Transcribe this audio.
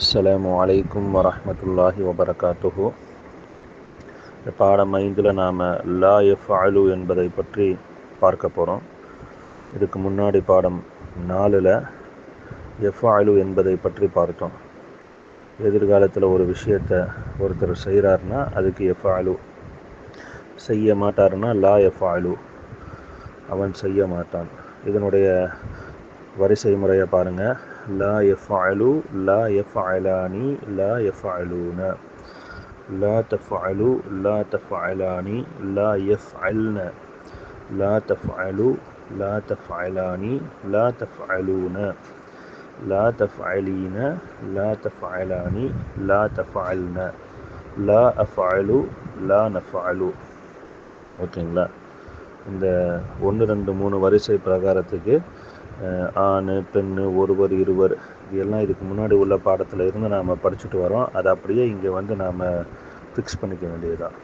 அஸ்ஸலாமு அலைக்கும் வரஹ்மத்துல்லாஹி வபரகாத்துஹு. பாடம் 5ல் நாம் லா யஃஅலு என்பதை பற்றி பார்க்க போகிறோம். இதுக்கு முன்னாடி பாடம் 4ல் யஃஅலு என்பதை பற்றி பார்த்தோம். எதிர்காலத்தில் ஒரு விஷயத்தை ஒருத்தர் செய்கிறாருன்னா அதுக்கு யஃஅலு, செய்ய மாட்டாருன்னா லா யஃஅலு, அவன் செய்ய மாட்டான். இதனுடைய வரிசை முறையை பாருங்கள். லா யஃஅலு, லா யஃஅலானி, லா யஃஅலூன, லா தஃஅலு, லா தஃஅலானி, லா யஃஅல்ன, லா தஃஅலு, லா தஃஅலானி, லா தஃஅலூன, லா தஃஅலீன, லா தஃஅலானி, லா தஃஅல்ன, லா அஃஅலு, லா நஃஅலு. ஓகேங்களா? இந்த 1, 2, 3 வரிசை பிரகாரத்துக்கு ஆண், பெண், ஒருவர், இருவர், இதெல்லாம் இதுக்கு முன்னாடி உள்ள பாடத்தில் இருந்து நாம் படிச்சுட்டு வரோம். அதை அப்படியே இங்கே வந்து நாம் ஃபிக்ஸ் பண்ணிக்க வேண்டியதுதான்.